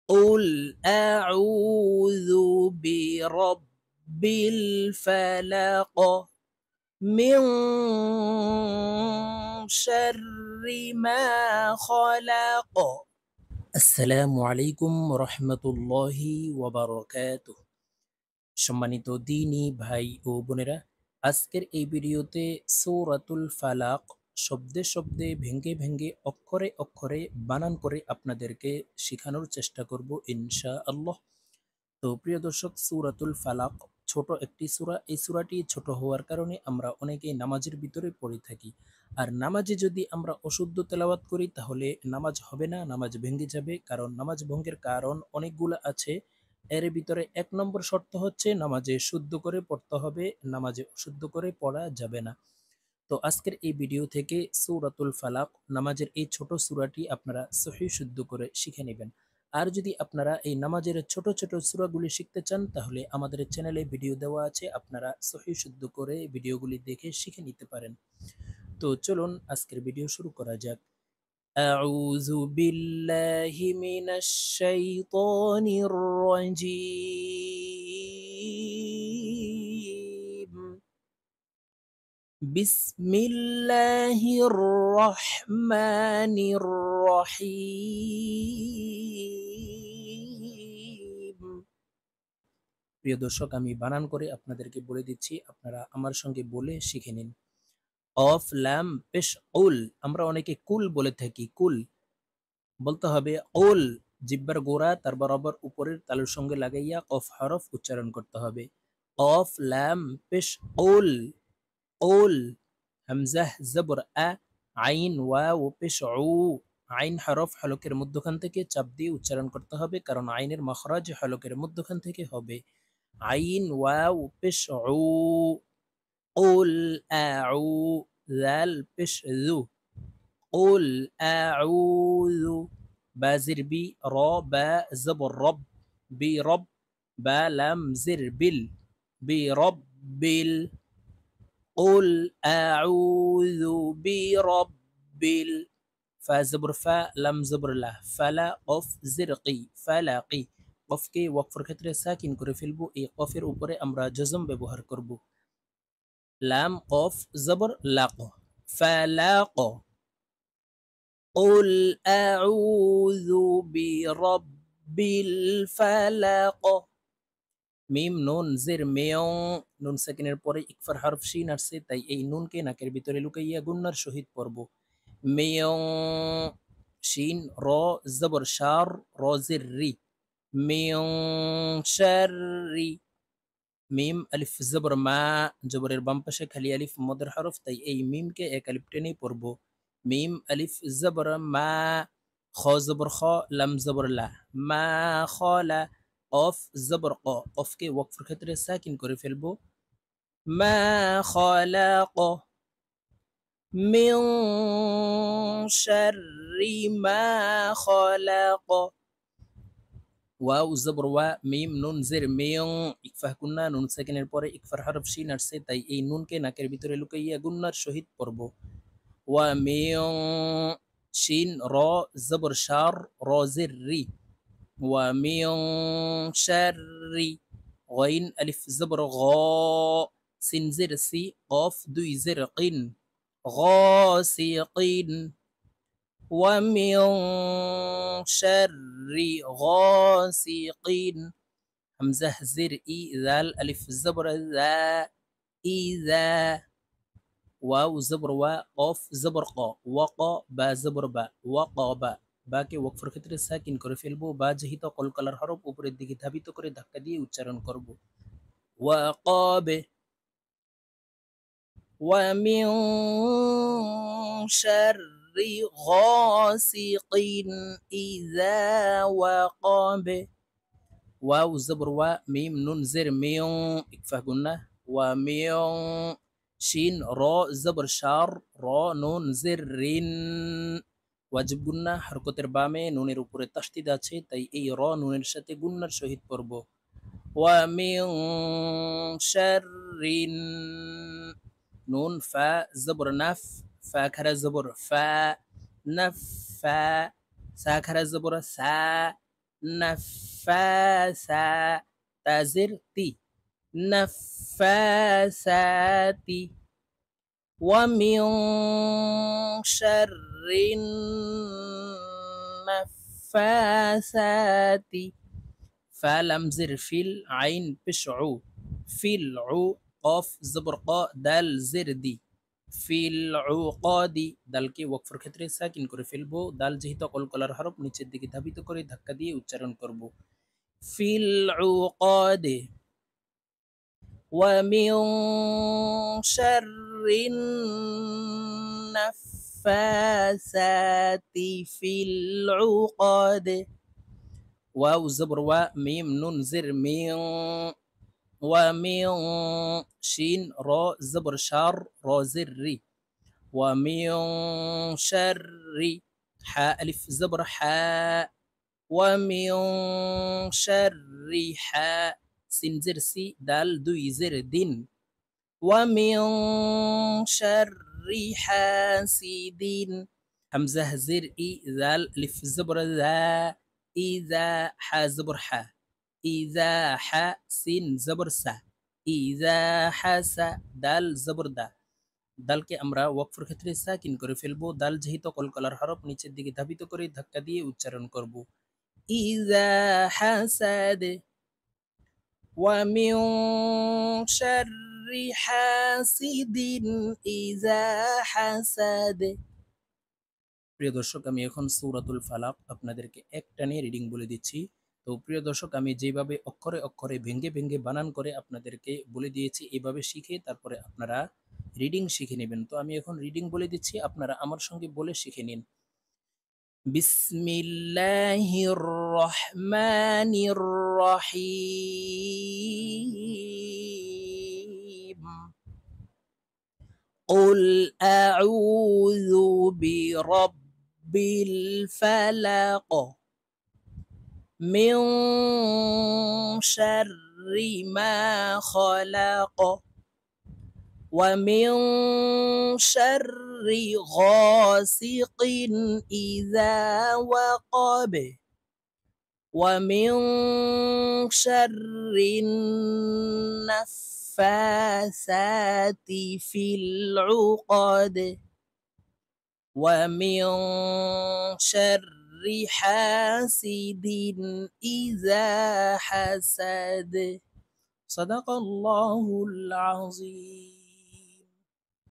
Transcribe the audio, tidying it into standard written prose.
قل أعوذ برب الفلق من شر ما خلق আসসালামু আলাইকুম রহমতুল্লাহি ওয়াবারাকাতুহু। সম্মানিত দিনী ভাই ও বোনেরা, আজকের এই ভিডিওতে সূরাতুল ফালাক শব্দে শব্দে ভেঙ্গে ভেঙ্গে অক্ষরে অক্ষরে বানান করে আপনাদেরকে শেখানোর চেষ্টা করব ইনশাআল্লাহ। তো প্রিয় দর্শক, সূরাতুল ফালাক ছোট একটি সূরা। এই সূরাটি ছোট হওয়ার কারণে আমরা অনেকেই নামাজের ভিতরে পড়ে থাকি। আর নামাজে যদি আমরা অশুদ্ধ তেলাওয়াত করি তাহলে নামাজ হবে না, নামাজ ভেঙে যাবে। কারণ নামাজ ভঙ্গের কারণ অনেকগুলো আছে। এর ভিতরে ১ নম্বর শর্ত হচ্ছে নামাজে শুদ্ধ করে পড়তে হবে, নামাজে অশুদ্ধ করে পড়া যাবে না। তো আজকের এই ভিডিও থেকে সূরাতুল ফালাক নামাজের এই ছোট সূরাটি আপনারা সহিহ শুদ্ধ করে শিখে নেবেন। আর যদি আপনারা এই নামাজের ছোট ছোট সূরাগুলি শিখতে চান তাহলে আমাদের চ্যানেলে ভিডিও দেওয়া আছে, আপনারা সহিহ শুদ্ধ করে ভিডিওগুলি দেখে শিখে নিতে পারেন। তো চলুন আজকের ভিডিও শুরু করা যাক। আউযু বিল্লাহি মিনাশ শাইতানির রাজিম। বিসমিল্লাহির রহমানির রহিম। প্রিয় দর্শক, আমি বানান করে আপনাদেরকে বলে দিচ্ছি, আপনারা আমার সঙ্গে বলে শিখে নিন। অফ লাম পেশ উল, আমরা অনেকে কুল বলে থাকি। কুল বলতে হবে উল, জিহ্বার গোড়া তার বরাবর উপরের তালুর সঙ্গে লাগাইয়া কফ হরফ উচ্চারণ করতে হবে। অফ লাম পেশ উল, উল। হামজাহ জবর আ, আইন ওয়াও পেশ উ। আইন হরফ হলকের মধ্যখান থেকে চাপ দিয়ে উচ্চারণ করতে হবে, কারণ আইনের মখরাজ হলকের মধ্যখান থেকে হবে। আইন ওয়াও পেশ উ। قل أعو ذال পেশ যু। قل أعوذ بازر بي را با زبر رب برب با لام زر بال برب بال قل أعوذ برب فا زبر فا لم زبر له فلا قف زرقي فلاقي কফকে ওয়াকফের ক্ষেত্রে সাকিন করে ফেলবো। এই কফের উপরে আমরা জজম ব্যবহার করব। লাম কফ জবর লাক, ফালাক। قل أعوذ برب الفلق। মিম নুন জের মেয়ং, নুন সাকিনের পরে ইকফার হরফ শিন আসছে, তাই এই নুনকে নাকের ভিতরে লুকাইয়া গুন্নার সহিত পড়ব। মেয়ং। শিন র জবর শার, র জের রি। মেয়ং শাররি। মিম আলিফ জবর মা, জবরের বাম পাশে খালি আলিফ মদের হরফ, তাই এই মিমকে এক আলিফ টেনে পড়ব। মিম আলিফ জবর মা, খ জবর খ, লাম জবর লা, মা খলা। অফ জবর ক, অফকে ওয়াকফের ক্ষেত্রে সাকিন করে ফেলবো। মা খলাক মিন শাররি মা খলাক। ওয়াও জবর ওয়া, মিম নুন জের মেয়ং, ইকফা গুন্না, নুন সাকিনের পরে ইকফার হরফ শিন আসছে, তাই এই নুনকে নাকের ভিতরে লুকাইয়া গুন্নার সহিত পড়ব। ওয়া মেয়ং। শিন র জবর শার, র জের রি। ওয়া মেয়ং শাররি। গইন আলিফ জবর গ, সিন জের সি, কফ দুই জের কিন, غاسقين ومن شر غاسق। همزة زر إي ذال ألف زبر ذا إذا। واو زبر وا، قاف زبر قا، وقا با زبر با وقابا। বাকে ওয়াকফের ক্ষেত্রে সাকিন করে ফেলবো। বা যেহেত কলকলার হরফ উপরের দিকে ধাবিত করে ধাক্কা দিয়ে উচ্চারণ করব। ওয়াকাবে। ومن شر غاسق إذا وقب। واو زبر و، ميم نون زر ميون، إكفاه قلنا. وميون. شين را زبر شار، را نون زر رين। ওয়াজিব গুন্না হরকতের বামে নুনের উপরে তাসদিদ আছে, তাই এই র নুনের সাথে গুন্নার সহিত পড়ব। ওয়া মিন শাররিন। নুন ফা জবর নাফ, ফা খারা জবর ফা, নাফ ফা। সা খারা জবর সা, নাফাসা তাজের তি নাফাসাতি ومن شر النفاثات فلم زر في العين بشعو في العو قاف زبر قا دال زر دي في العقاد দালকে ওয়াকফের ক্ষেত্রে সাকিন করে ফেলবো দাল যেহেতু কলকলার হরফ নিচের দিকে ধাবিত করে ধাক্কা দিয়ে উচ্চারণ করব ফিল উকাদ ومن شر النفاثات في العقد واو زبر و ميم نون زر مين ومن شين را زبر شار را زر ري ومن شر حاء ألف زبر حاء ومن شر حاء سين زر سي دال دوي زر دين ومن شر حاسد همزة زر إي ذال ألف زبر ذا إذا حا زبر حا إذا حا سين زبر سا إذا حسا دال زبر دا দালকে আমরা ওয়াকফের ক্ষেত্রে সাকিন করে ফেলবো দাল যেহেতু কলকলার হরফ নিচের দিকে ধাবিত করে ধাক্কা দিয়ে উচ্চারণ করব ইযা হাসাদ ওয়া মিন শাররি হাসিদিন ইযা হাসাদ প্রিয় দর্শক আমি এখন সূরাতুল ফালাক আপনাদেরকে একটানে রিডিং বলে দিচ্ছি তো প্রিয় দর্শক আমি যেভাবে অক্ষরে অক্ষরে ভেঙে ভেঙে বানান করে আপনাদেরকে বলে দিয়েছি এভাবে শিখে তারপরে আপনারা রিডিং শিখে নেবেন তো আমি এখন রিডিং বলে দিচ্ছি আপনারা আমার সঙ্গে বলে শিখে নিন বিসমিল্লাহির রহমানির রহিম قل أعوذ برب الفلق من شر ما خلق ومن شر غاسق إذا وقب ومن شر النفاثات في العقد ومن شر حاسد إذا حسد صدق الله العظيم